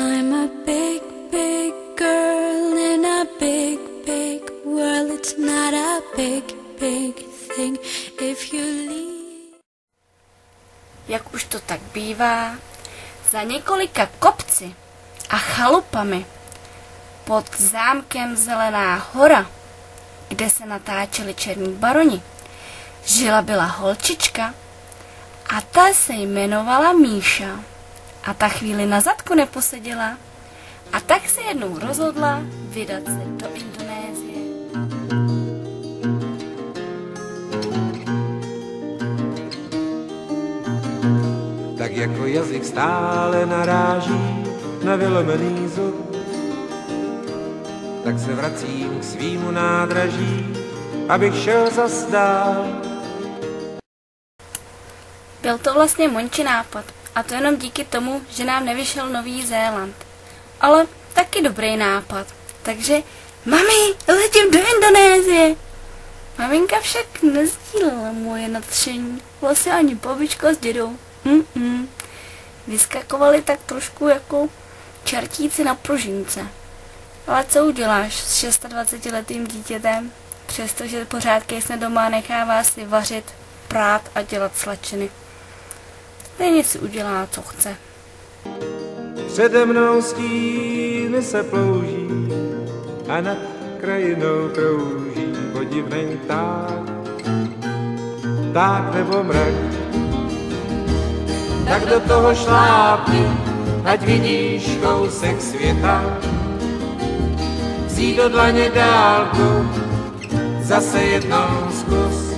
I'm a big, big girl in a big, big world. It's not a big, big thing if you leave. Jak už to tak bývá, za několika kopci a chalupami pod zámkem Zelená hora, kde se natáčeli Černí baroni, byla holčička a ta se jmenovala Míša. A ta chvíli na zadku neposeděla a tak se jednou rozhodla vydat se do Indonésie. Tak jako jazyk stále naráží na vylomený zub, tak se vracím k svýmu nádraží, abych šel zas dál. Byl to vlastně Monči nápad, a to jenom díky tomu, že nám nevyšel Nový Zéland. Ale taky dobrý nápad. Takže, mami, letím do Indonésie. Maminka však nezdílela moje nadšení. Vlastně ani babička s dědou. Vyskakovali tak trošku jako čertíci na pružince. Ale co uděláš s 26letým dítětem, přestože pořád kejsne doma nechává si vařit, prát a dělat slačiny. Stejně si udělá, co chce. Přede mnou stíny se plouží a nad krajinou krouží podivnej pták nebo mrak. Tak do toho šlápni, ať vidíš kousek světa. Vzít do dlaně dálku, zase jednou zkus.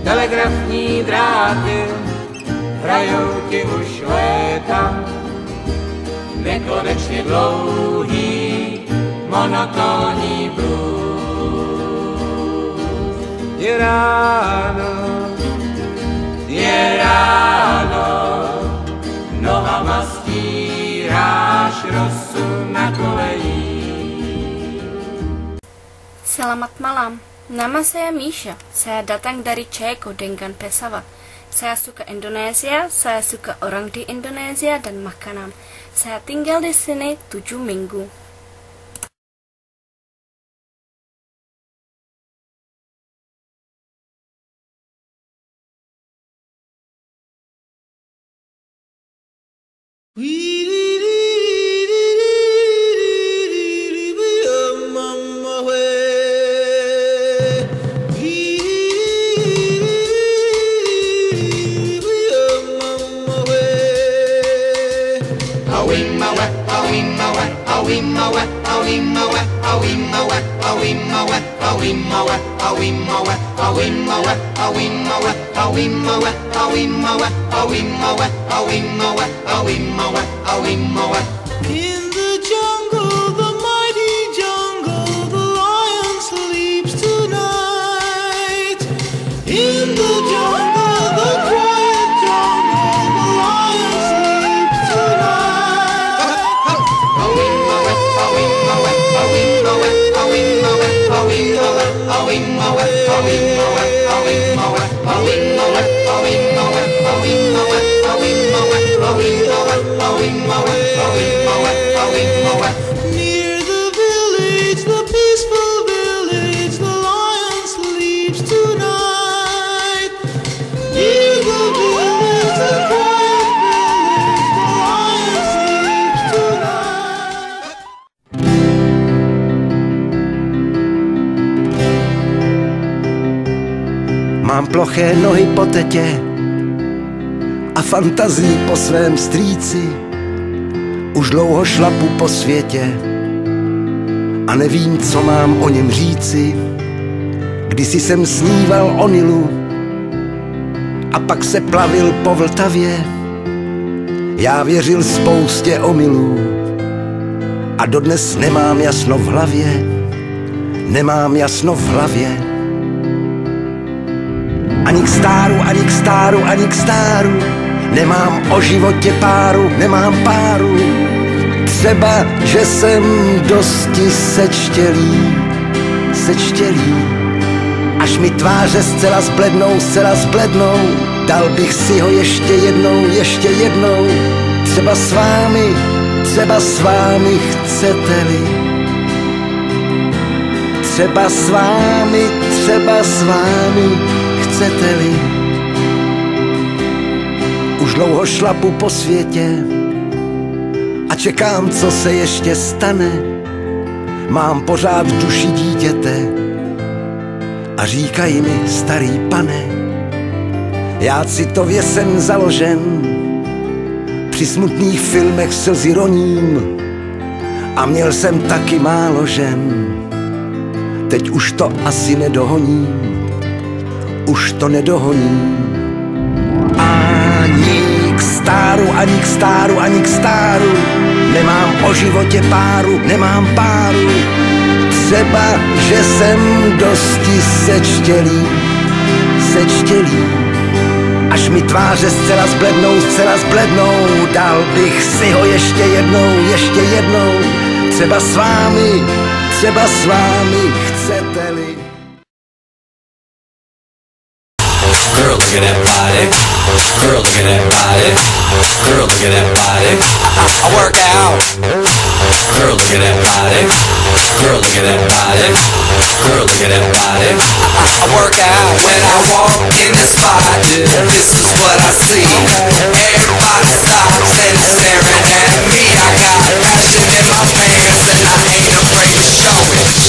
Telegrafní dráty hrajou ti už léta, nekonečně dlouhý, monotónní blues. Je ráno, nohama stíráš rosu na kolejích. Selamat malam. Nama saya Misha. Saya datang dari Ceko dengan pesawat. Saya suka Indonesia, saya suka orang di Indonesia dan makanan. Saya tinggal di sini 7 minggu. In the jungle, the mighty jungle, the lion sleeps tonight. In the jungle, the quiet jungle, the lion sleeps tonight. Near the village, the peaceful village, the lion sleeps tonight. Near the village, the quiet village, the lion sleeps tonight. Mám ploché nohy po tetě a fantazii po svém strýci. Už dlouho šlapu po světě a nevím, co mám o něm říci. Kdysi jsem sníval o Nilu a pak se plavil po Vltavě. Já věřil spoustě omylů a dodnes nemám jasno v hlavě. Nemám jasno v hlavě. Ani k stáru, ani k stáru, ani k stáru. Nemám o životě páru, nemám páru. Třeba, že jsem dosti sečtělý. Až mi tváře zcela zblednou, dal bych si ho ještě jednou. třeba s vámi chcete-li. Třeba s vámi chcete-li. Už dlouho šlapu po světě a čekám, co se ještě stane. Mám pořád v duši dítěte a říkají mi, starý pane, já citově jsem založen, při smutných filmech slzy roním a měl jsem taky málo žen. Teď už to asi nedohoním, už to nedohoním. Ani k stáru, nemám o životě páru, nemám páru. Třeba, že jsem dosti sečtělý, až mi tváře zcela zblednou, dal bych si ho ještě jednou, třeba s vámi chcete-li. Girl, look at that body. Girl, look at that body. Girl, look at that body. I work out. Girl, look at that body. Girl, look at that body. Girl, look at that body. I work out when I walk in the spot. This is what I see. Everybody stops and is staring at me. I got passion in my pants and I ain't afraid to show it.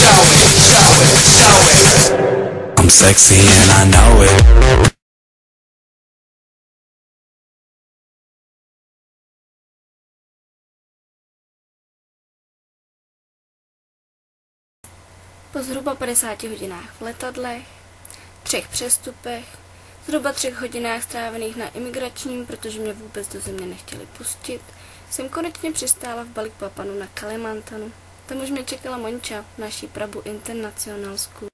I'm sexy and I know it. Po zhruba 50 hodinách v letadlech, 3 přestupech, zhruba 3 hodinách strávených na imigračním, protože mě vůbec do země nechtěli pustit, jsem konečně přistála v Balikpapanu na Kalimantanu. Tam už mě čekala Monča, naší Prabhu International School.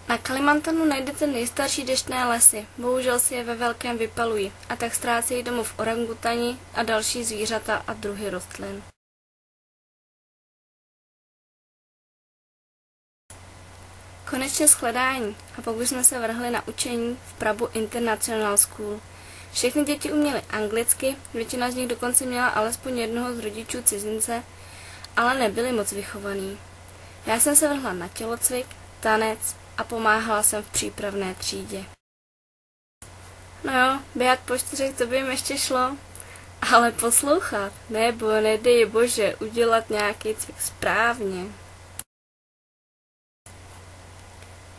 Na Kalimantanu najdete nejstarší deštné lesy, bohužel si je ve velkém vypalují a tak ztrácejí domov orangutani a další zvířata a druhy rostlin. Konečně shledání a pak už jsme se vrhli na učení v Prabhu International School. Všechny děti uměly anglicky, většina z nich dokonce měla alespoň jednoho z rodičů cizince, ale nebyli moc vychovaní. Já jsem se vrhla na tělocvik, tanec a pomáhala jsem v přípravné třídě. No jo, běhat po 4 to by jim ještě šlo, ale poslouchat, nebo nedej bože, udělat nějaký cvik správně.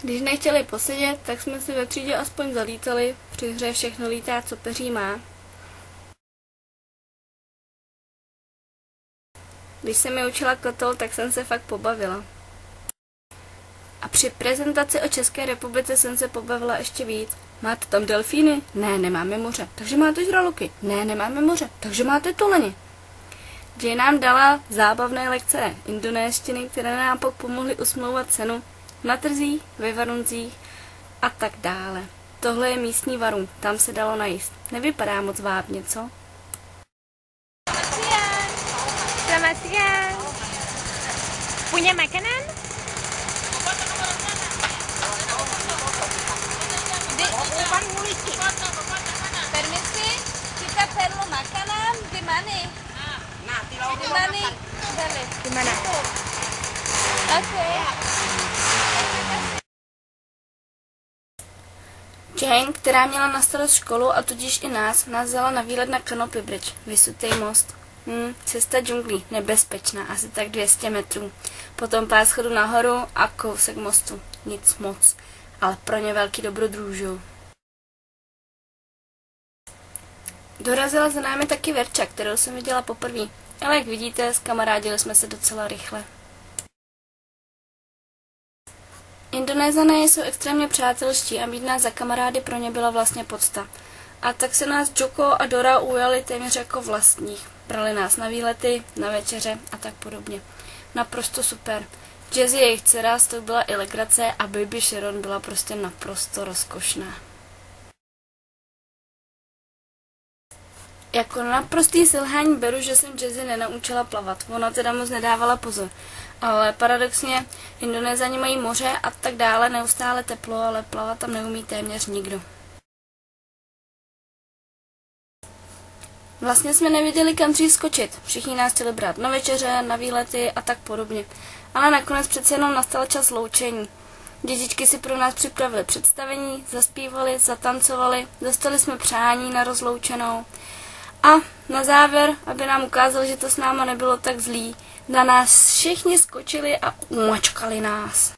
Když nechtěli posedět, tak jsme si ve třídě aspoň zalítali, při hře všechno lítá, co peří má. Když se mi učila kotol, tak jsem se fakt pobavila. A při prezentaci o České republice jsem se pobavila ještě víc. Máte tam delfíny? Ne, nemáme moře. Takže máte žraloky? Ne, nemáme moře. Takže máte tuleně. Jay nám dala zábavné lekce indonéštiny, které nám pak pomohly usmlouvat cenu na trzích, ve Varuncích a tak dále. Tohle je místní Varun, tam se dalo najíst. Nevypadá moc vábně, co? Selamat siang. Punya makanan? Permisi, kita perlu makanan di mana? Di mana? Di mana? Oke. Jane, která měla na starost školu a tudíž i nás vzala na výlet na Canopy Bridge, vysutý most. Cesta džunglí, nebezpečná, asi tak 200 metrů. Potom pár schodů nahoru a kousek mostu. Nic moc, ale pro ně velký dobrodružů. Dorazila za námi taky Verča, kterou jsem viděla poprvé, ale jak vidíte, zkamarádili jsme se docela rychle. Indonézané jsou extrémně přátelští a mít nás za kamarády pro ně byla vlastně podsta. A tak se nás Joko a Dora ujali téměř jako vlastních. Brali nás na výlety, na večeře a tak podobně. Naprosto super. Jessie, jejich dcera, z toho byla i legrace a Baby Sharon byla prostě naprosto rozkošná. Jako naprostý selhání beru, že jsem Jessie nenaučila plavat. Ona teda moc nedávala pozor. Ale paradoxně, Indonézani mají moře a tak dále, neustále teplo, ale plavat tam neumí téměř nikdo. Vlastně jsme nevěděli, kam dřív skočit. Všichni nás chtěli brát na večeře, na výlety a tak podobně. Ale nakonec přece jenom nastal čas loučení. Dětičky si pro nás připravili představení, zaspívali, zatancovali, dostali jsme přání na rozloučenou. A na závěr, aby nám ukázali, že to s náma nebylo tak zlý, na nás všichni skočili a umačkali nás.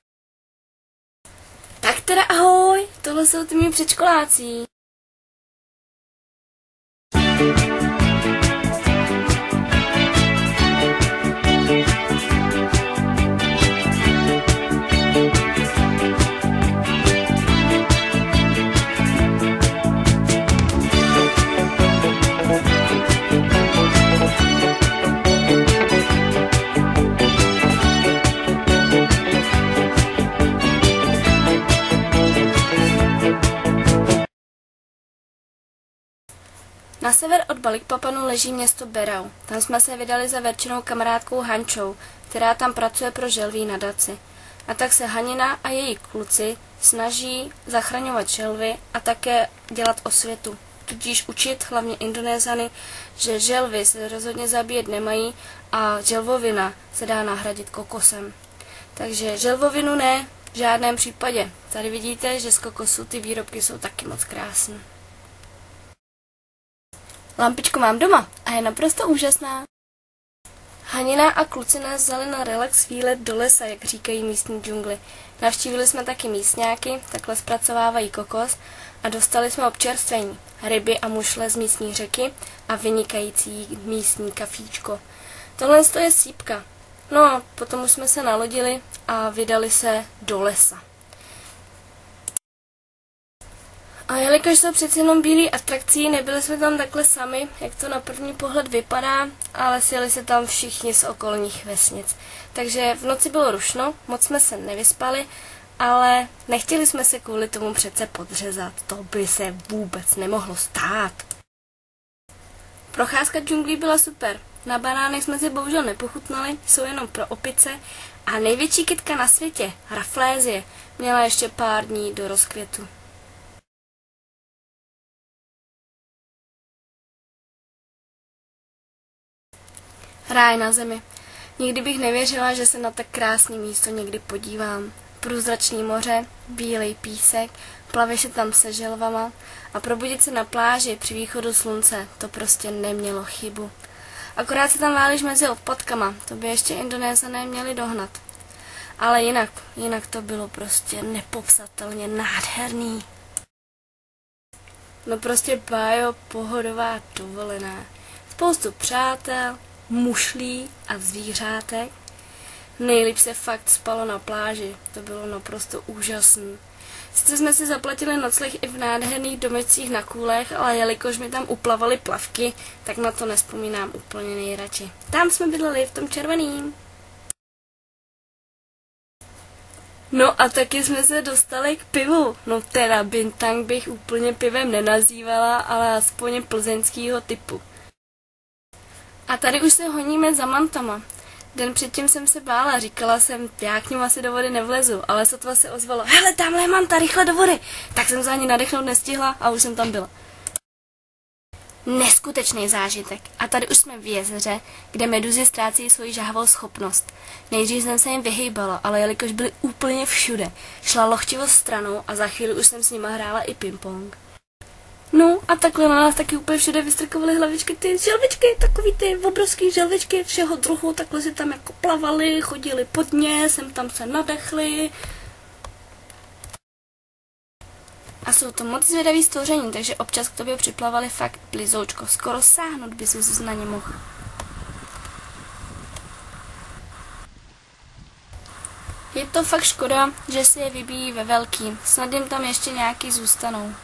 Tak teda ahoj, tohle jsou ty mý předškoláci. Na sever od Balikpapanu leží město Berau. Tam jsme se vydali za verčenou kamarádkou Hančou, která tam pracuje pro želví nadaci. A tak se Hanina a její kluci snaží zachraňovat želvy a také dělat osvětu. Tudíž učit hlavně Indonézany, že želvy se rozhodně zabíjet nemají a želvovina se dá nahradit kokosem. Takže želvovinu ne, v žádném případě. Tady vidíte, že z kokosu ty výrobky jsou taky moc krásné. Lampičku mám doma a je naprosto úžasná. Hanina a kluci nás vzali na relax výlet do lesa, jak říkají místní džungly. Navštívili jsme taky místňáky, takhle zpracovávají kokos a dostali jsme občerstvení, ryby a mušle z místní řeky a vynikající místní kafíčko. Tohle je sýpka. No a potom už jsme se nalodili a vydali se do lesa. A jelikož jsou přeci jenom bílý atrakcí, nebyli jsme tam takhle sami, jak to na první pohled vypadá, ale sjeli se tam všichni z okolních vesnic. Takže v noci bylo rušno, moc jsme se nevyspali, ale nechtěli jsme se kvůli tomu přece podřezat. To by se vůbec nemohlo stát. Procházka džunglí byla super. Na banány jsme si bohužel nepochutnali, jsou jenom pro opice. A největší kytka na světě, Rafflesie, měla ještě pár dní do rozkvětu. Ráj na zemi. Nikdy bych nevěřila, že se na tak krásné místo někdy podívám. Průzračný moře, bílej písek, plaveš se tam se želvama a probudit se na pláži při východu slunce, to prostě nemělo chybu. Akorát se tam válíš mezi odpadkama, to by ještě Indonézané měli dohnat. Ale jinak to bylo prostě nepopsatelně nádherný. No prostě bájo, pohodová dovolená. Spoustu přátel, mušlí a zvířátek. Nejlíp se fakt spalo na pláži, to bylo naprosto úžasný. Sice jsme si zaplatili nocleh i v nádherných domečcích na kůlech, ale jelikož mi tam uplavaly plavky, tak na to nespomínám úplně nejradši. Tam jsme bydleli v tom červeným. No a taky jsme se dostali k pivu. No teda Bintang bych úplně pivem nenazývala, ale aspoň plzeňského typu. A tady už se honíme za mantama. Den předtím jsem se bála, říkala jsem, já k ním asi do vody nevlezu, ale sotva se ozvalo, hele, tamhle je manta, rychle do vody. Tak jsem se ani nadechnout nestihla a už jsem tam byla. Neskutečný zážitek. A tady už jsme v jezeře, kde meduzy ztrácí svoji žahavou schopnost. Nejdřív jsem se jim vyhýbala, ale jelikož byly úplně všude, šla lochtivost stranou a za chvíli už jsem s nima hrála i ping-pong. No a takhle na nás taky úplně všude vystrkovaly hlavičky, ty želvičky, takový ty obrovský želvičky všeho druhu, takhle si tam jako plavali, chodili pod ně, sem tam se nadechli. A jsou to moc zvědavý stvoření, takže občas k tobě připlavali fakt blizoučko, skoro sáhnout by si na ně mohl. Je to fakt škoda, že si je vybíjí ve velkým, snad jim tam ještě nějaký zůstanou.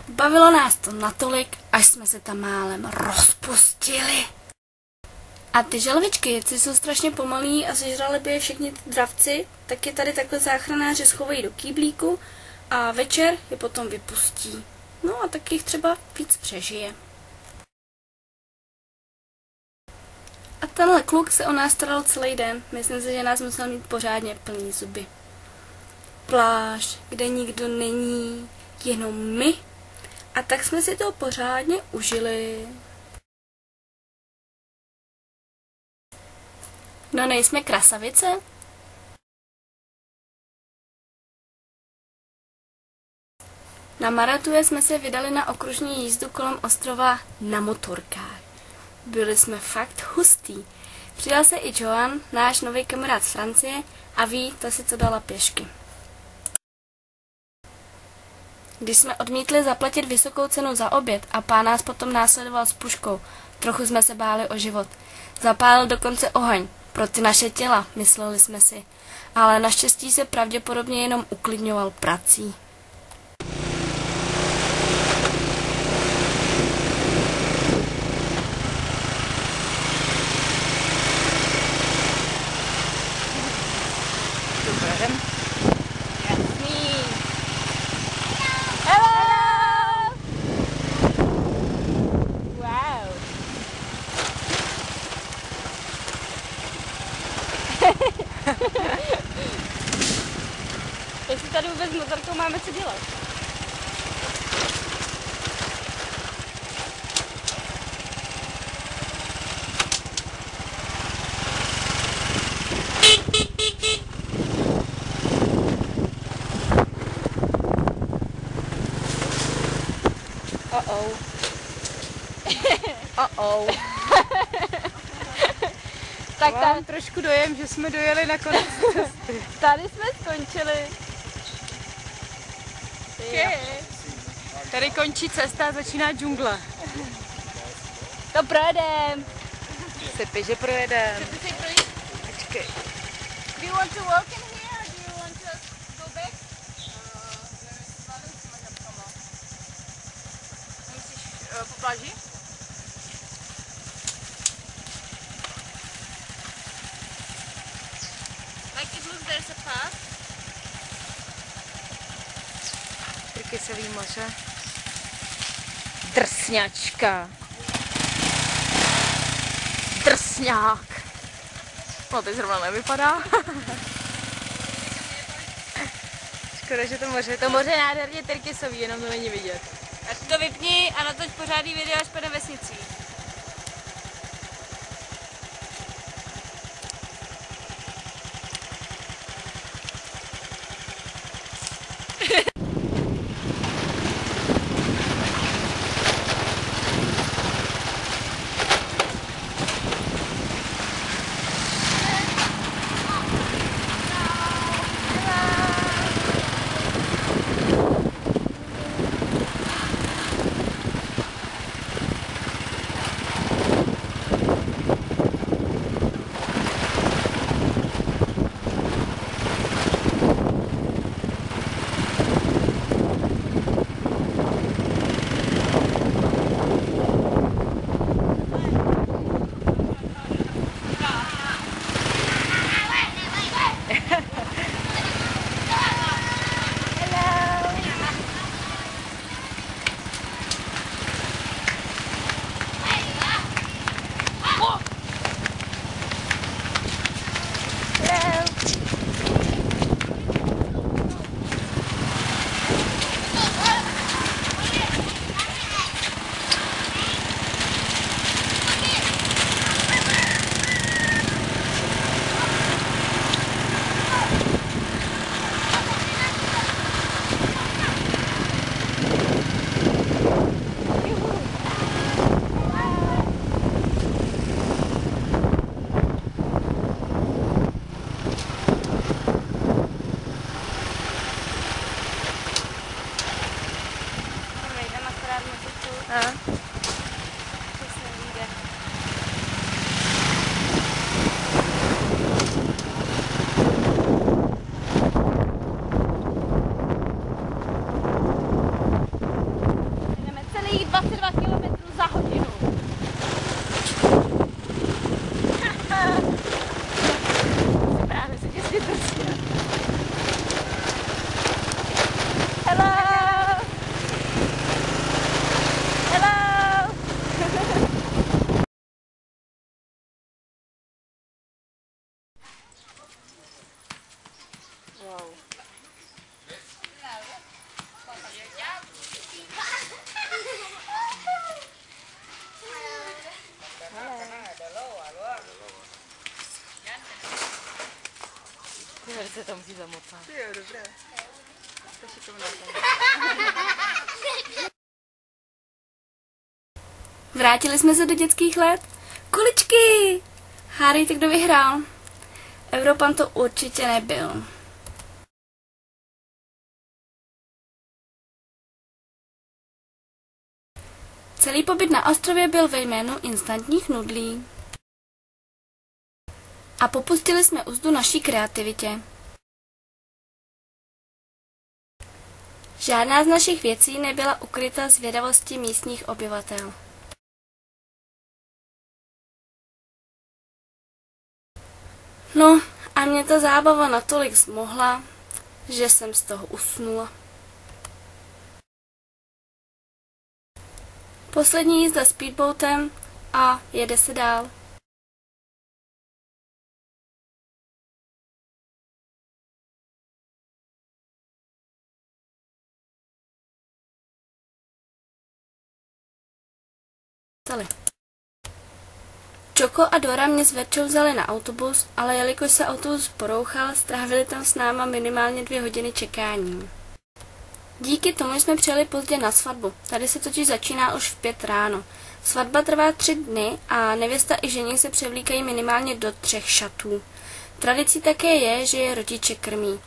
Bavilo nás to natolik, až jsme se tam málem rozpustili. A ty želvičky, ty jsou strašně pomalý a sežrali by je všichni dravci, tak je tady takhle záchranáři schovají do kýblíku a večer je potom vypustí. No a tak jich třeba víc přežije. A tenhle kluk se o nás staral celý den. Myslím si, že nás musel mít pořádně plný zuby. Pláž, kde nikdo není, jenom my. A tak jsme si to pořádně užili. No nejsme krasavice? Na Maratuje jsme se vydali na okružní jízdu kolem ostrova na motorkách. Byli jsme fakt hustý. Přidal se i Joan, náš nový kamarád z Francie, a ví, ta si to dala pěšky. Když jsme odmítli zaplatit vysokou cenu za oběd a pán nás potom následoval s puškou, trochu jsme se báli o život. Zapálil dokonce oheň pro ty naše těla, mysleli jsme si, ale naštěstí se pravděpodobně jenom uklidňoval prací. Jestli tady vůbec s motorkou máme co dělat? Tak mám trošku dojem, že jsme dojeli na konec cesty. tady jsme skončili. Tady končí cesta a začíná džungle. To projedem. Sepy, že projedem. Počkej. Do you want to walk in here or do you want to go back? Musíš po pláži? Like it looks there's a path. Trkyselý moře. Drsňačka. Drsňák. No teď zrovna nevypadá. Škoda, že to moře je nádherně tyrkysový, jenom to není vidět. Až to vypni a natoč pořádný video až půjde vesnicí. se to musí zamotat. Jo, dobré. To šikovná. Vrátili jsme se do dětských let. Kuličky! Hádejte, kdo vyhrál. Evropan to určitě nebyl. Celý pobyt na ostrově byl ve jménu instantních nudlí. A popustili jsme úzdu naší kreativitě. Žádná z našich věcí nebyla ukryta zvědavosti místních obyvatel. No a mě ta zábava natolik zmohla, že jsem z toho usnula. Poslední jízda speedboatem a jede se dál. Čoko a Dora mě s Verčou vzali na autobus, ale jelikož se autobus porouchal, strávili tam s náma minimálně 2 hodiny čekání. Díky tomu jsme přijeli pozdě na svatbu, tady se totiž začíná už v 5 ráno. Svatba trvá 3 dny a nevěsta i ženich se převlíkají minimálně do 3 šatů. Tradicí také je, že je rodiče krmí.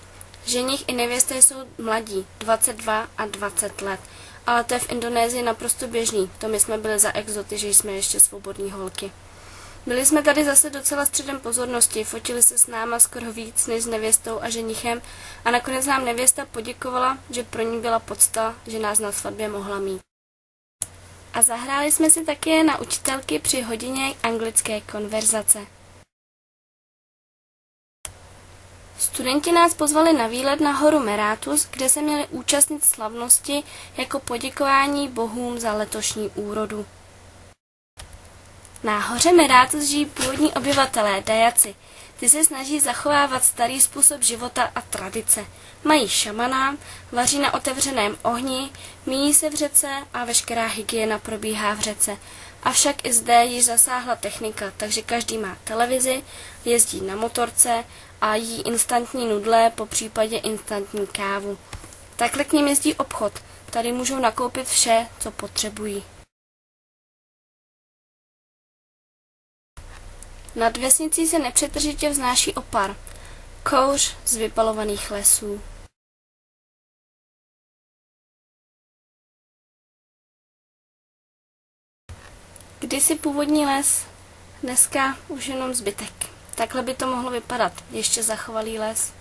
Ženich i nevěsta jsou mladí, 22 a 20 let. Ale to je v Indonésii naprosto běžný, to my jsme byli za exoty, že jsme ještě svobodní holky. Byli jsme tady zase docela středem pozornosti, fotili se s náma skoro víc než s nevěstou a ženichem a nakonec nám nevěsta poděkovala, že pro ní byla podsta, že nás na svatbě mohla mít. A zahráli jsme si také na učitelky při hodině anglické konverzace. Studenti nás pozvali na výlet na horu Meratus, kde se měli účastnit slavnosti jako poděkování bohům za letošní úrodu. Na hoře Meratus žijí původní obyvatelé, Dajaci. Ty se snaží zachovávat starý způsob života a tradice. Mají šamana, vaří na otevřeném ohni, míjí se v řece a veškerá hygiena probíhá v řece. Avšak i zde již zasáhla technika, takže každý má televizi, jezdí na motorce a jí instantní nudle, popřípadě instantní kávu. Takhle k nim jezdí obchod. Tady můžou nakoupit vše, co potřebují. Nad vesnicí se nepřetržitě vznáší opar. Kouř z vypalovaných lesů. Kdysi původní les, dneska už jenom zbytek. Takhle by to mohlo vypadat, ještě zachovalý les.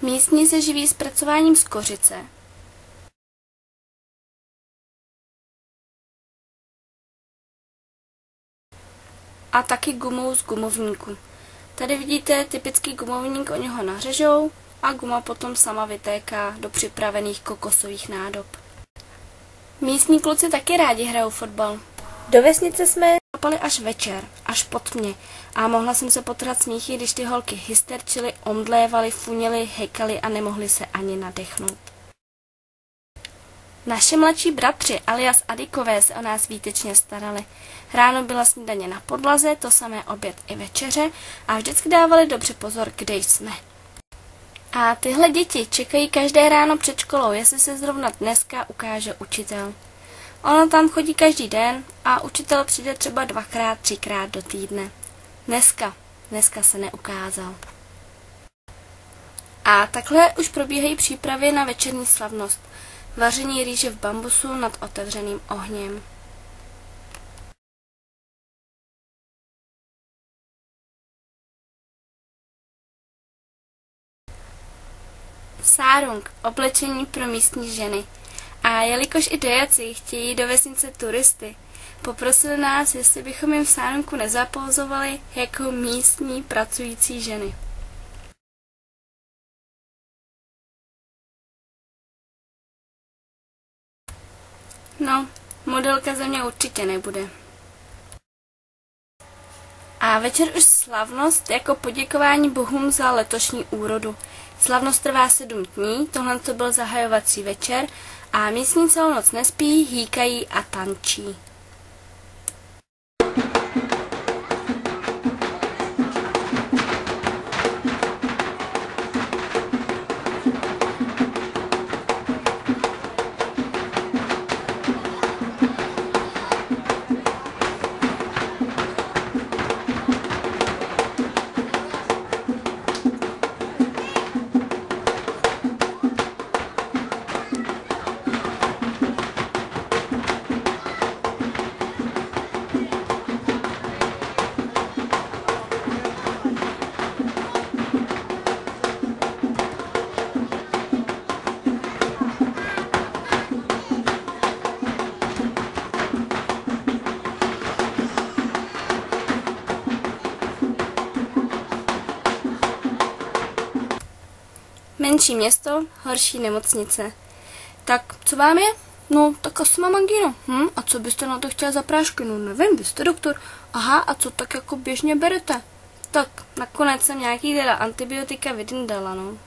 Místní se živí zpracováním skořice. A taky gumou z gumovníku. Tady vidíte typický gumovník, oni ho nařežou a guma potom sama vytéká do připravených kokosových nádob. Místní kluci taky rádi hrajou fotbal. Do vesnice jsme zapali až večer, až po tmě a mohla jsem se potrat smíchy, když ty holky hysterčily, omdlévaly, funěly, hekaly a nemohly se ani nadechnout. Naše mladší bratři alias Adikové se o nás výtečně starali. Ráno byla snídaně na podlaze, to samé oběd i večeře a vždycky dávali dobře pozor, kde jsme. A tyhle děti čekají každé ráno před školou, jestli se zrovna dneska ukáže učitel. Ono tam chodí každý den a učitel přijde třeba 2x, 3x do týdne. Dneska se neukázal. A takhle už probíhají přípravy na večerní slavnost. Vaření rýže v bambusu nad otevřeným ohněm. Sárung, oblečení pro místní ženy. A jelikož i Dajaci chtějí do vesnice turisty, poprosili nás, jestli bychom jim v sárunku nezapouzovali jako místní pracující ženy. No, modelka ze mě určitě nebude. A večer už slavnost jako poděkování bohům za letošní úrodu. Slavnost trvá 7 dní, tohle to byl zahajovací večer a místní celou noc nespí, hýkají a tančí. Menší město, horší nemocnice. Tak, co vám je? No, tak asi mám angínu. A co byste na to chtěla za prášky? No, nevím, vy jste doktor. Aha, a co tak jako běžně berete? Tak, nakonec jsem nějaký teda antibiotika vydala, no.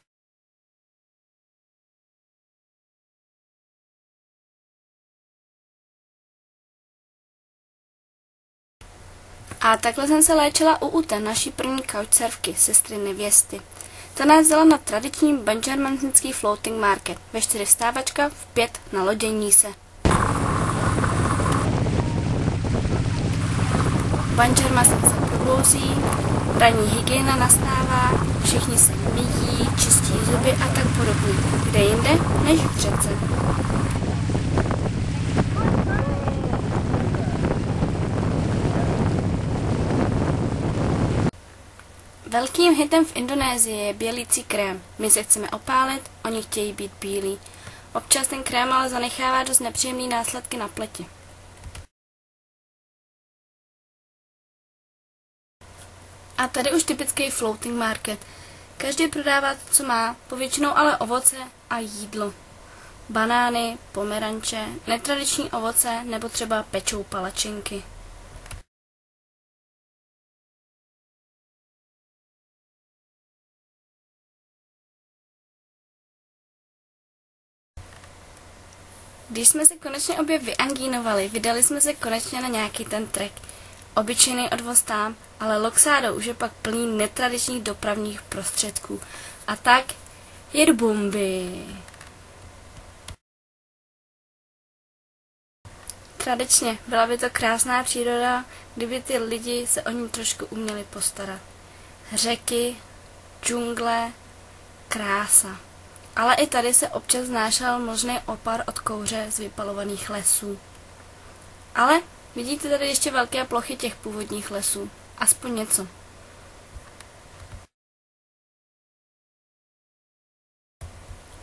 A takhle jsem se léčila u Ute, naší první couchsurfky, sestry nevěsty. Ta nás vzala na tradiční banjarmanský floating market. Ve 4 vstávačka, v 5 na lodění se. Banjarma se problouzí, ranní hygiena nastává, všichni se myjí, čistí zuby a tak podobně. Kde jinde, než v řece. Velkým hitem v Indonésii je bělící krém. My se chceme opálit, oni chtějí být bílí. Občas ten krém ale zanechává dost nepříjemné následky na pleti. A tady už typický floating market. Každý prodává to, co má, povětšinou ale ovoce a jídlo. Banány, pomeranče, netradiční ovoce nebo třeba pečou palačinky. Když jsme se konečně obě vyangínovali, vydali jsme se konečně na nějaký ten trek. Obyčejný odvoz tam, ale Loxádo už je pak plný netradičních dopravních prostředků. A tak jedu bomby. Tradičně byla by to krásná příroda, kdyby ty lidi se o ní trošku uměli postarat. Řeky, džungle, krása. Ale i tady se občas znášel možný opar od kouře z vypalovaných lesů. Ale vidíte tady ještě velké plochy těch původních lesů. Aspoň něco.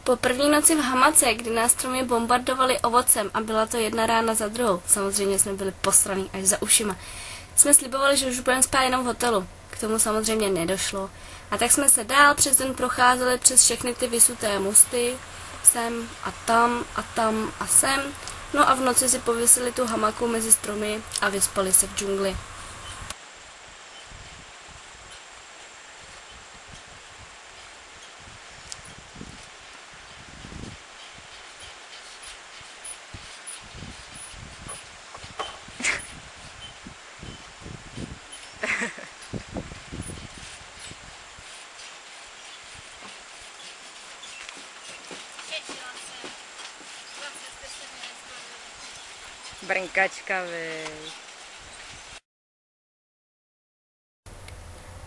Po první noci v hamace, kdy nás stromy bombardovali ovocem a byla to jedna rána za druhou, samozřejmě jsme byli posraný až za ušima, jsme slibovali, že už budeme spát jenom v hotelu. K tomu samozřejmě nedošlo. A tak jsme se dál přes den procházeli přes všechny ty vysuté mosty, sem a tam a sem, no a v noci si pověsili tu hamaku mezi stromy a vyspali se v džungli. Brnkačka, viď.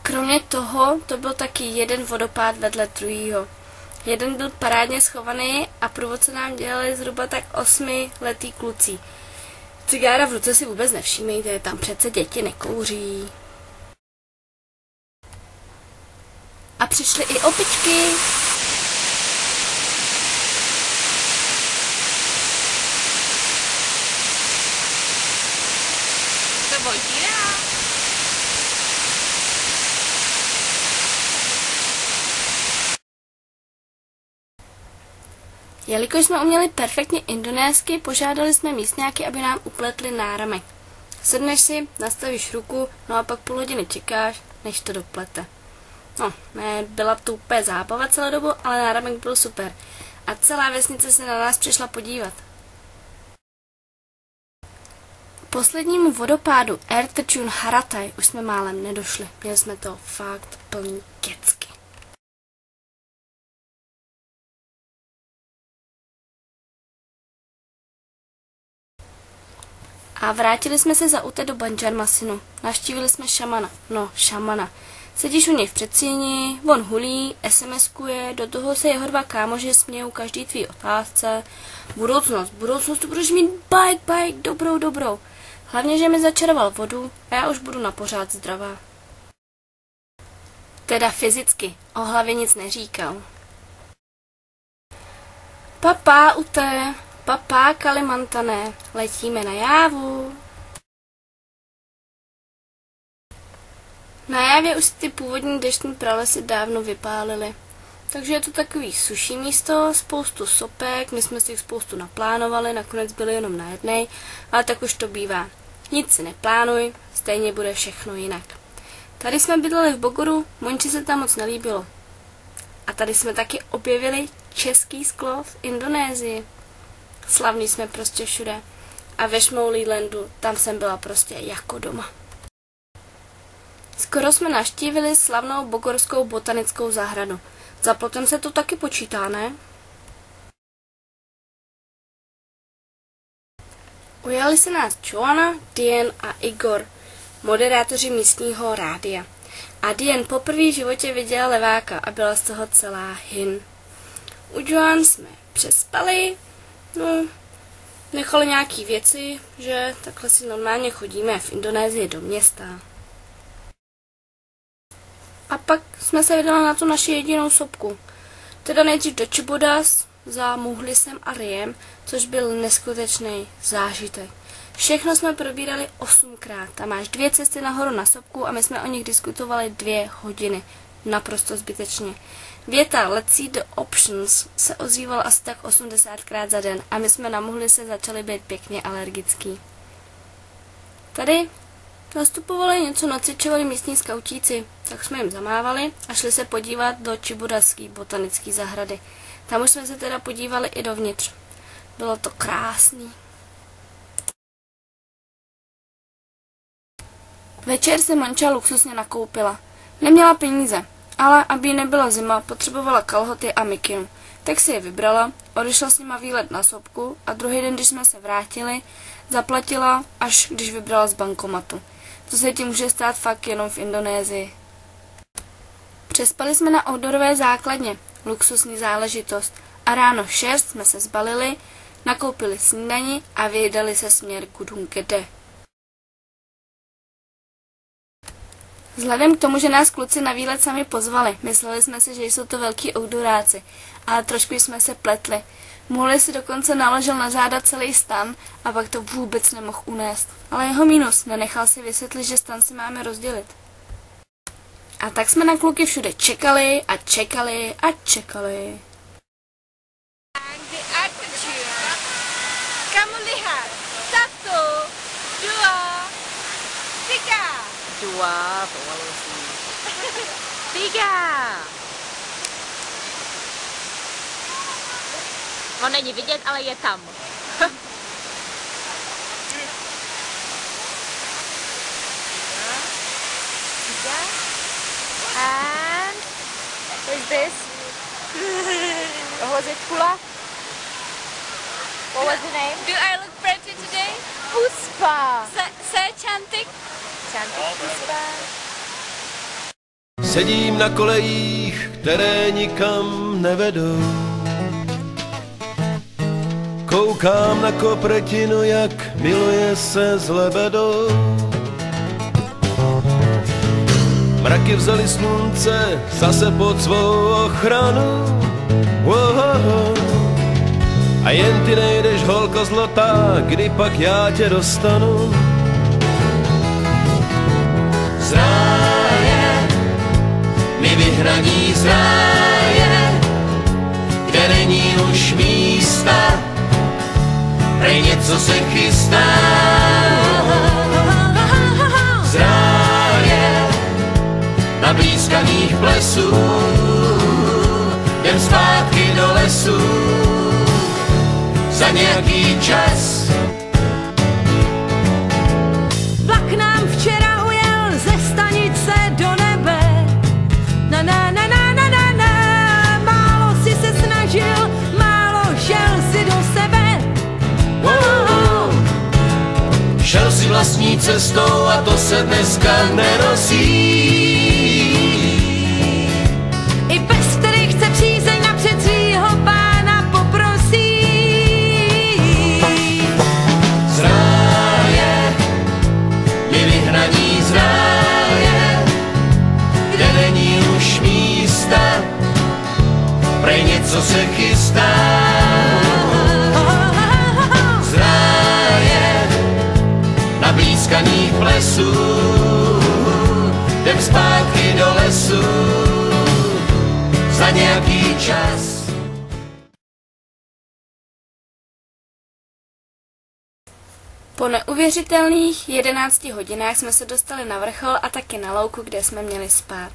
Kromě toho, to byl taky jeden vodopád vedle druhýho. Jeden byl parádně schovaný a průvodce nám dělali zhruba tak 8letý kluci. Cigára v ruce si vůbec nevšímejte, tam přece děti nekouří. A přišly i opičky. To vodíra. Jelikož jsme uměli perfektně indonésky, požádali jsme místňáky, aby nám upletli náramek. Sedneš si, nastavíš ruku, no a pak půl hodiny čekáš, než to doplete. No, ne, byla to úplně zábava celou dobu, ale náramek byl super. A celá vesnice se na nás přišla podívat. Poslednímu vodopádu Air Terjun Haratai už jsme málem nedošli. Měli jsme to fakt plný kecky. A vrátili jsme se za Ute do Banjarmasinu. Navštívili jsme šamana. No, šamana. Sedíš u něj v předsíni, on hulí, SMS-kuje, do toho se jeho 2 kámoši smějou každý tvý otázce. Budoucnost, tu budeš mít bike, dobrou. Hlavně, že mi začaroval vodu a já už budu na pořád zdravá. Teda fyzicky, o hlavě nic neříkal. Papá Ute, papá Kalimantané, letíme na Jávu. Na Jávě už ty původní deštní pralesy dávno vypálily. takže je to takový suší místo, spoustu sopek, my jsme si jich spoustu naplánovali, nakonec byly jenom na jednej, ale tak už to bývá. Nic si neplánuj, stejně bude všechno jinak. Tady jsme bydleli v Bogoru, Monči se tam moc nelíbilo. A tady jsme taky objevili český sklo v Indonésii. Slavný jsme prostě všude. A ve Šmoulílandu, tam jsem byla prostě jako doma. Skoro jsme navštívili slavnou bogorskou botanickou zahradu. Za plotem se to taky počítá, ne? Ujali se nás Joanna, Diane a Igor, moderátoři místního rádia. A Diane poprvé v životě viděla leváka a byla z toho celá hin. U Joanny jsme přespali, nechali nějaký věci, že takhle si normálně chodíme v Indonésii do města. A pak jsme se vydali na tu naši jedinou sopku. Teda nejdřív do Cibodas za Muhlisem a Riem, což byl neskutečný zážitek. Všechno jsme probírali 8krát. Tam máš 2 cesty nahoru na sopku a my jsme o nich diskutovali 2 hodiny. Naprosto zbytečně. Věta let's see the options se ozývala asi tak 80krát za den a my jsme na Muhlise začali být pěkně alergický. Tady nastupovali, něco nacvičovali místní skautíci, tak jsme jim zamávali a šli se podívat do Cibodaské botanické zahrady. Tam už jsme se teda podívali i dovnitř. Bylo to krásný. Večer se Monča luxusně nakoupila. Neměla peníze, ale aby jí nebyla zima, potřebovala kalhoty a mikinu. Tak si je vybrala, odešla s nima výlet na sopku a druhý den, když jsme se vrátili, zaplatila, až když vybrala z bankomatu. To se ti může stát fakt jenom v Indonésii. Přespali jsme na outdoorové základně, luxusní záležitost, a ráno v 6 jsme se zbalili, nakoupili snídani a vydali se směr Gunung Gede. Vzhledem k tomu, že nás kluci na výlet sami pozvali, mysleli jsme si, že jsou to velký outdooráci, ale trošku jsme se pletli. Muhli si dokonce naložil na záda celý stan a pak to vůbec nemohl unést. Ale jeho mínus, nenechal si vysvětlit, že stan si máme rozdělit. A tak jsme na kluky všude čekali a čekali a čekali. Kamu lihat, 1, 2, 3. 2, pomalu si. 3. On není vidět, ale je tam. And what is this? What was it, Kula? What was the name? Do I look pretty today? Puspa. Say Chantik. Chantik Puspa. Sedím na kolejích, které nikam nevedou. Koukám na kopretinu, jak miluje se s lebedou. Mraky vzali slunce zase pod svou ochranu. A jen ty nejdeš, holko zlatá, kdy pak já tě dostanu. Z ráje, my vyhraní z ráje, kde není už místa, prej něco se chystá. Z ráje, nablízkaných plesů, jdem zpátky do lesu, za nějaký čas. Vlak nám včera ujel ze stanice do nebe. Na na na na na na na. Málo si se snažil, málo šel si do sebe. Šel si vlastní cestou a to se dneska nenosí. I pes, který chce přízeň napřed svýho pána poprosí. Z ráje, my vyhraní z ráje, kde není už místa, prej něco se chystá. Z ráje, nablízkaných plesů, jdem zpátky do lesu, za nějaký čas. Po neuvěřitelných 11 hodinách jsme se dostali na vrchol a taky na louku, kde jsme měli spát.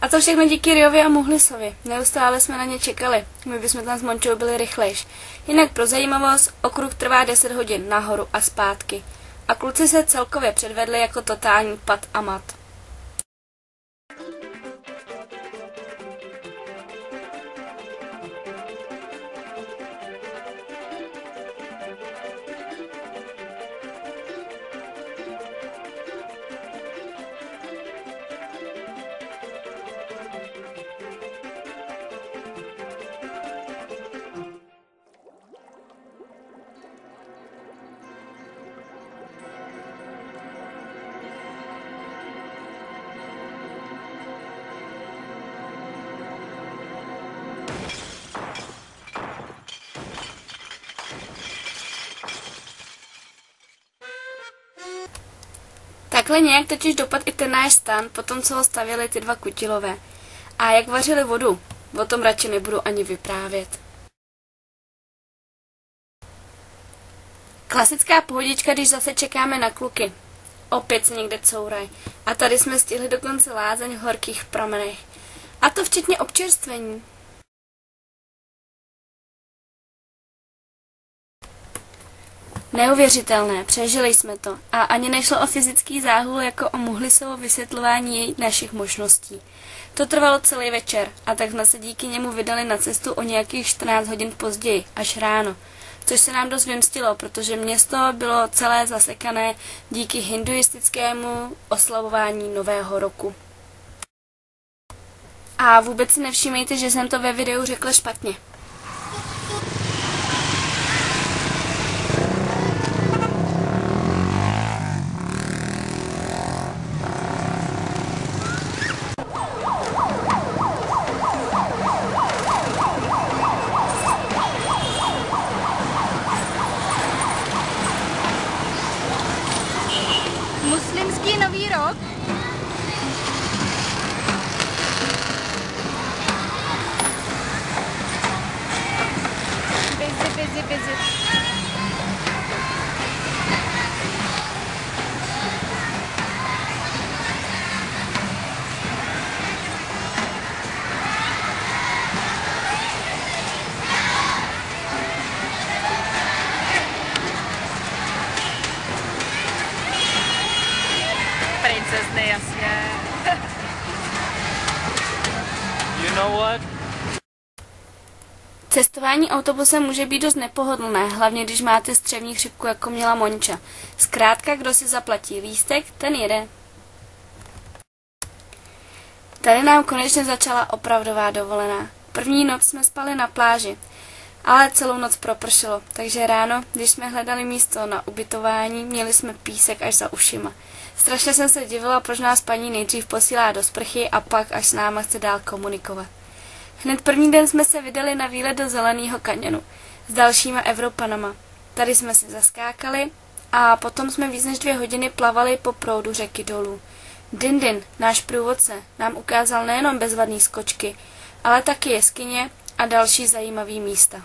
A to všechno díky Riovi a Muhlisovi. Neustále jsme na ně čekali. My bychom tam s Mončou byli rychlejš. Jinak pro zajímavost, okruh trvá 10 hodin nahoru a zpátky. A kluci se celkově předvedli jako totální pat a mat. Takhle nějak totiž dopadl i ten náš stan, potom co ho stavěli ty dva Kutilové. A jak vařili vodu, o tom radši nebudu ani vyprávět. Klasická pohodička, když zase čekáme na kluky. Opět se někde couraj. A tady jsme stihli dokonce lázeň v horkých pramenech. A to včetně občerstvení. Neuvěřitelné, přežili jsme to. A ani nešlo o fyzický záhul jako o Muhlisovo vysvětlování našich možností. To trvalo celý večer a tak jsme se díky němu vydali na cestu o nějakých 14 hodin později, až ráno. Což se nám dost vymstilo, protože město bylo celé zasekané díky hinduistickému oslavování Nového roku. A vůbec si nevšímejte, že jsem to ve videu řekla špatně. Muslimský nový rok. Busy. Princezny, jasně. You know what? Cestování autobusem může být dost nepohodlné, hlavně když máte střevní chřipku, jako měla Monča. Zkrátka, kdo si zaplatí lístek, ten jede. Tady nám konečně začala opravdová dovolená. První noc jsme spali na pláži, ale celou noc propršelo, takže ráno, když jsme hledali místo na ubytování, měli jsme písek až za ušima. Strašně jsem se divila, proč nás paní nejdřív posílá do sprchy a pak až s náma chce dál komunikovat. Hned první den jsme se vydali na výlet do Zeleného kaňonu s dalšíma Evropanama. Tady jsme si zaskákali a potom jsme víc než 2 hodiny plavali po proudu řeky dolů. Dindin, náš průvodce, nám ukázal nejenom bezvadný skočky, ale taky jeskyně a další zajímavý místa.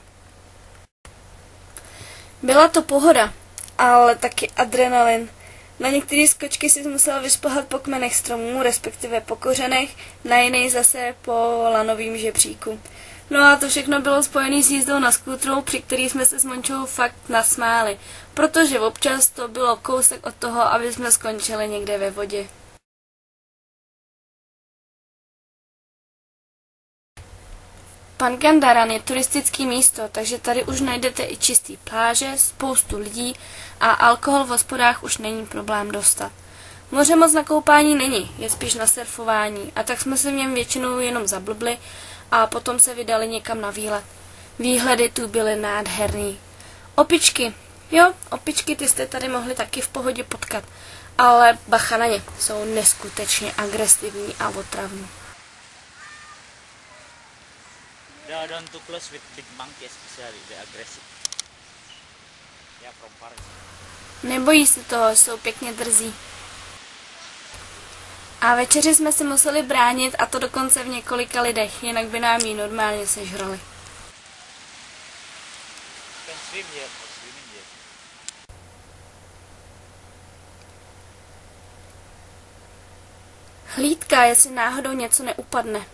Byla to pohoda, ale taky adrenalin. Na některé skočky si musela vyšplhat po kmenech stromů, respektive po kořenech, na jiný zase po lanovým žebříku. No a to všechno bylo spojené s jízdou na skútru, při který jsme se s Mončou fakt nasmáli, protože občas to bylo kousek od toho, aby jsme skončili někde ve vodě. Pangandaran je turistický místo, takže tady už najdete i čistý pláže, spoustu lidí a alkohol v hospodách už není problém dostat. Moře moc na koupání není, je spíš na surfování a tak jsme se v něm většinou jenom zablbli a potom se vydali někam na výlet. Výhledy tu byly nádherný. Opičky. Jo, opičky ty jste tady mohli taky v pohodě potkat, ale bacha na ně, jsou neskutečně agresivní a otravní. Don't too close with big monkeys, especially they're aggressive. Yeah, from Paris. Nebojí se toho, jsou pěkně drzí. A večeři jsme si museli bránit, a to dokonce v několika lidech, jinak by nám ji normálně sežrali. Hlídka, jestli náhodou něco neupadne.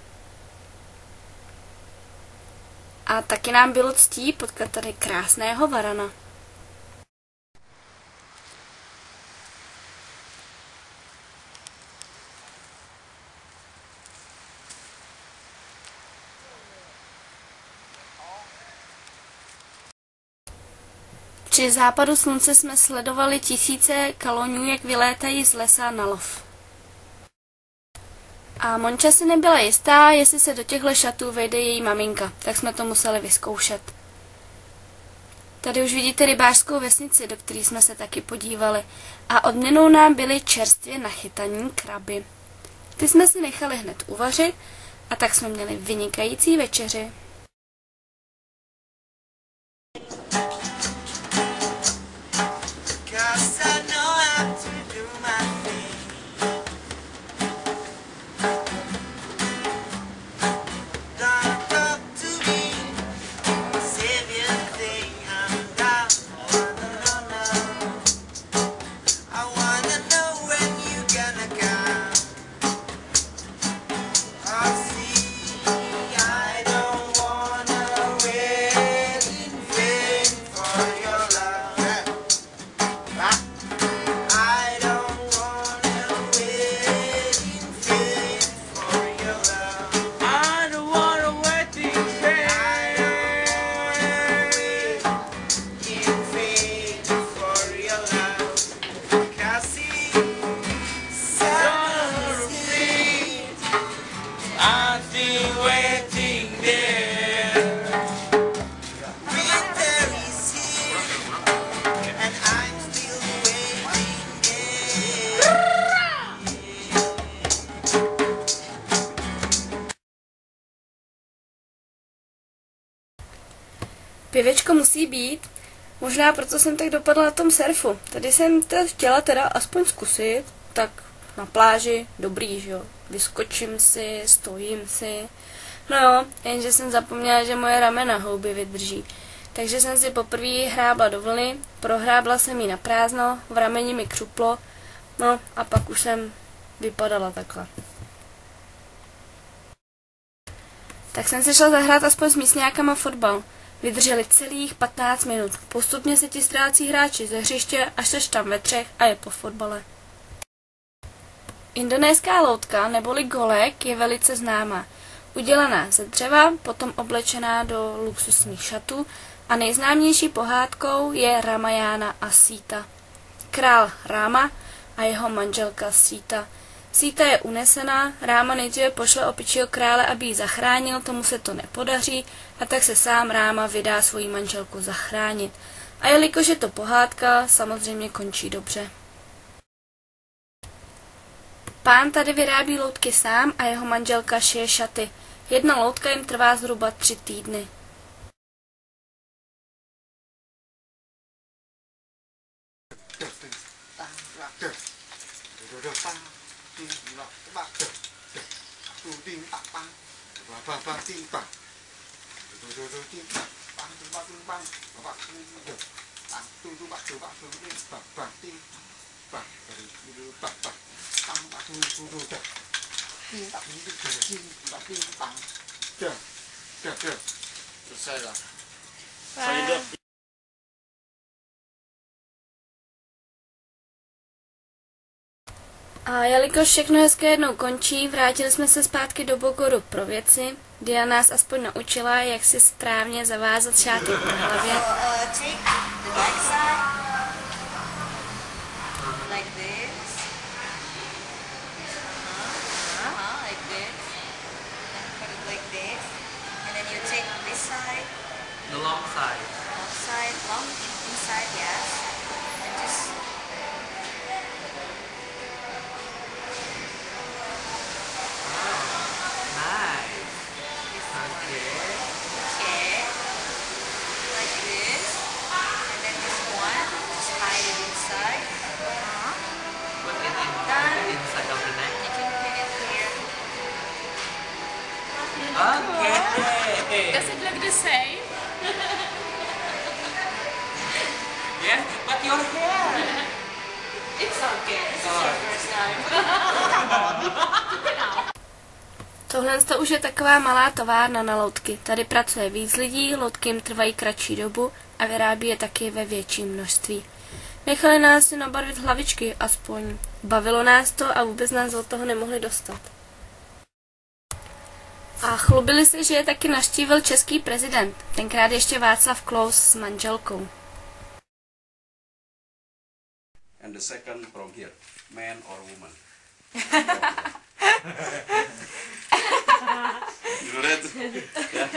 A taky nám bylo ctí potkat tady krásného varana. Při západu slunce jsme sledovali tisíce kaloňů, jak vylétají z lesa na lov. A Monča si nebyla jistá, jestli se do těchto šatů vejde její maminka, tak jsme to museli vyzkoušet. Tady už vidíte rybářskou vesnici, do které jsme se taky podívali. A odměnou nám byly čerstvě nachytaní kraby. Ty jsme si nechali hned uvařit a tak jsme měli vynikající večeři. Pivečko musí být, možná proto jsem tak dopadla na tom surfu. Tady jsem to chtěla teda aspoň zkusit, tak na pláži, dobrý, že jo. Vyskočím si, stojím si. No jo, jenže jsem zapomněla, že moje ramena houby vydrží. Takže jsem si poprvé hrábla do vlny, prohrábla jsem ji na prázdno, v rameni mi křuplo, no a pak už jsem vypadala takhle. Tak jsem si šla zahrát aspoň s místňákama fotbal. Vydrželi celých 15 minut. Postupně se ti ztrácí hráči ze hřiště, až seš tam ve třech a je po fotbale. Indonéská loutka neboli golek je velice známá. Udělaná ze dřeva, potom oblečená do luxusních šatů a nejznámější pohádkou je Ramayana a Sita. Král Ráma a jeho manželka Sita. Sita je unesená, Ráma nejdříve pošle opičího krále, aby ji zachránil, tomu se to nepodaří a tak se sám Ráma vydá svoji manželku zachránit. A jelikož je to pohádka, samozřejmě končí dobře. Pán tady vyrábí loutky sám a jeho manželka šije šaty. Jedna loutka jim trvá zhruba 3 týdny. A jelikož všechno hezké jednou končí, vrátili jsme se zpátky do Bogoru pro věci. Dia nás aspoň naučila, jak si správně zavázat šátek na hlavě. The long side. Long side, long inside, yes. And just Nice. Okay. okay, like this. And then this one, just hide it inside. say? Yeah, but your hair. It's okay. This is your first time. Tohle to už je taková malá továrna na loutky. Tady pracuje víc lidí, loutky jim trvají kratší dobu a vyrábí je taky ve větším množství. Nechali nás si nabarvit hlavičky, aspoň. Bavilo nás to a vůbec nás od toho nemohli dostat. A chlubili se, že je taky navštívil český prezident, tenkrát ještě Václav Klaus s manželkou. And the second from here, man or woman. You know that? Yeah.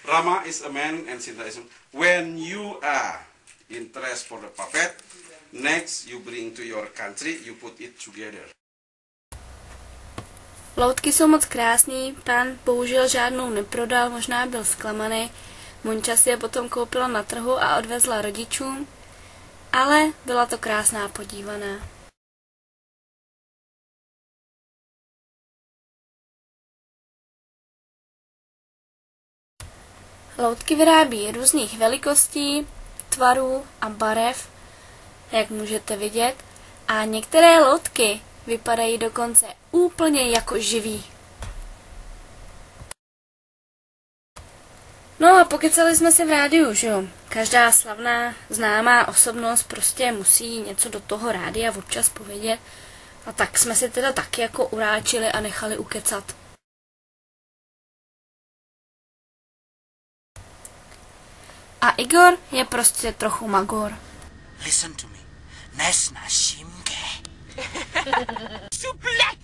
Rama is a man and Sinta is a woman. When you are interested for the puppet, next you bring to your country, you put it together. Loutky jsou moc krásný, pán bohužel žádnou neprodal, možná byl zklamaný. Monča si je potom koupila na trhu a odvezla rodičům, ale byla to krásná podívaná. Loutky vyrábí různých velikostí, tvarů a barev, jak můžete vidět, a některé loutky vypadají dokonce úplně jako živý. No a pokecali jsme si v rádiu, že jo. Každá slavná, známá osobnost prostě musí něco do toho rádia občas povědět. A tak jsme si teda taky jako uráčili a nechali ukecat. A Igor je prostě trochu magor. Listen to me. Nesnáším gay. Suplek!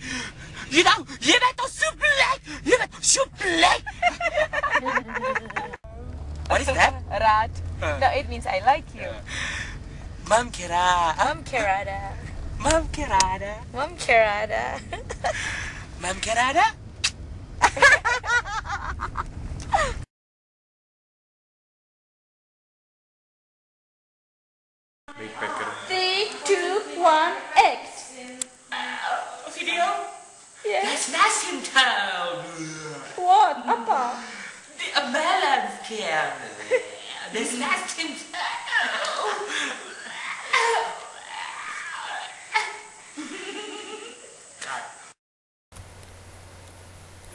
Jeme to suplek! Jeme to suplek! What is that? Rat. No, it means I like you. Mam kerada. Mam kerada. Mam kerada. Mam kerada. Mam kerada? Backpacker. 3, 2, 1, act. Video? Yes. That's Nassim Town. What? Apa? The balance camera. There's Nassim Town.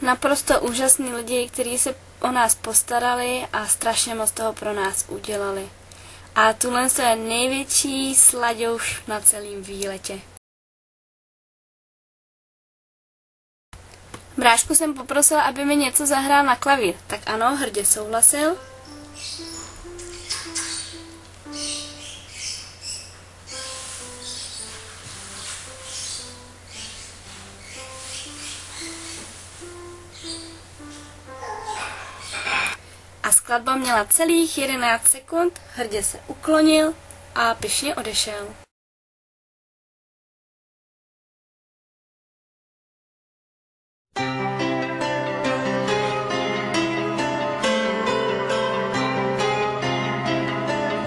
Naprosto úžasní lidi, kteří se o nás postarali a strašně moc toho pro nás udělali. A tuhle je největší slaďouš na celém výletě. Brášku jsem poprosila, aby mi něco zahrál na klavír. Tak ano, hrdě souhlasil. A skladba měla celých 11 sekund, hrdě se uklonil a pyšně odešel.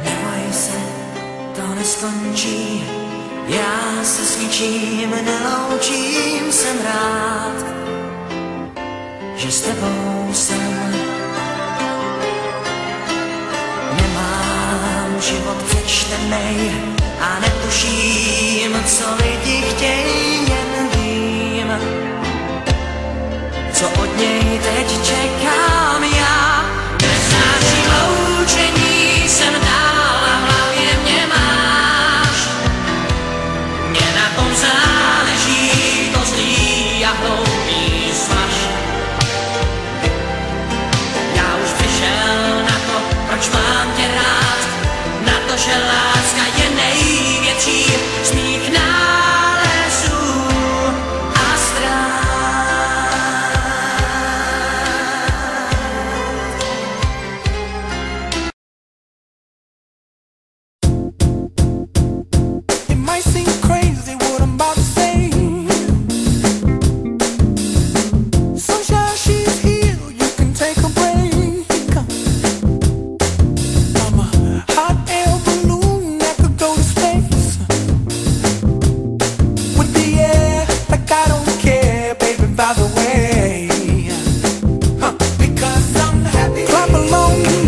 Neboj se, to neskončí, já se s ničím neloučím, jsem rád, že s tebou jsem. Nemám život přečtenej a netuším, co lidi chtějí, jen vím, co od něj teď čekám já. Nesnáším loučení, jsem dál a v hlavě mě máš. Mně na tom záleží, to zlý a hloupý svaž. Já už přišel na to, proč mám tě rád, na to, že láska je největší z mých nálezů a ztrát. It might seem crazy what I'm about to say. Sunshine, she's here, you can take a break. I'm a hot air balloon that could go to space. With the air, like I don't care, baby, by the way. Because I'm happy. Clap along.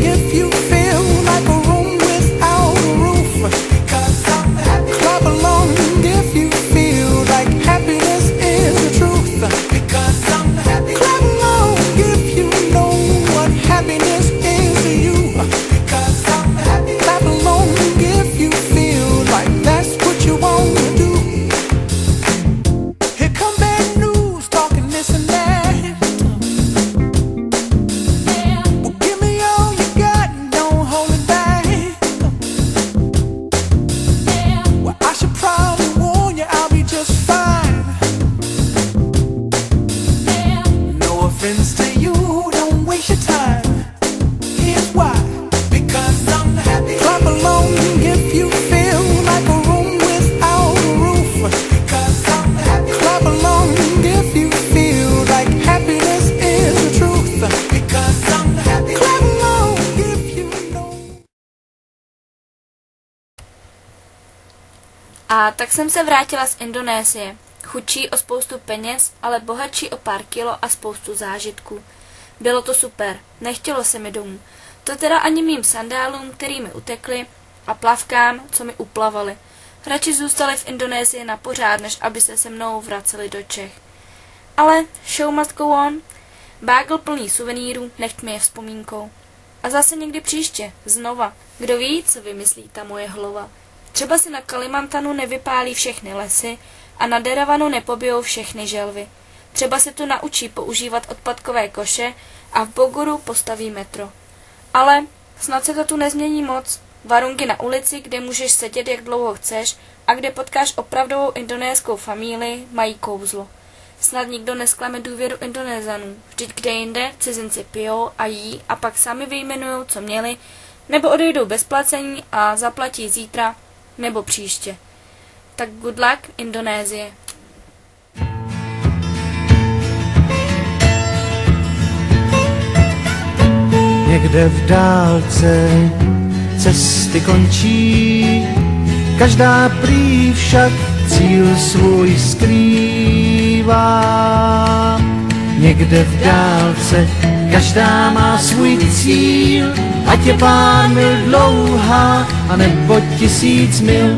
A tak jsem se vrátila z Indonésie. Chudší o spoustu peněz, ale bohatší o pár kilo a spoustu zážitků. Bylo to super, nechtělo se mi domů. To teda ani mým sandálům, který mi utekly, a plavkám, co mi uplavaly. Radši zůstali v Indonésii na pořád, než aby se mnou vraceli do Čech. Ale show must go on. Bágl plný suvenýrů, nechť mi je vzpomínkou. A zase někdy příště, znova. Kdo ví, co vymyslí ta moje hlava. Třeba si na Kalimantanu nevypálí všechny lesy a na Deravanu nepobijou všechny želvy. Třeba se tu naučí používat odpadkové koše a v Boguru postaví metro. Ale snad se to tu nezmění moc. Varungy na ulici, kde můžeš sedět, jak dlouho chceš, a kde potkáš opravdovou indonéskou familii, mají kouzlo. Snad nikdo nesklame důvěru Indonézanů. Vždyť kde jinde cizinci pijou a jí a pak sami vyjmenujou, co měli, nebo odejdou bez placení a zaplatí zítra nebo příště. Tak good luck, Indonésie. Někde v dálce cesty končí, každá prý však cíl svůj skrývá. Někde v dálce každá má svůj cíl, ať je pár mil dlouhá, anebo 1000 mil.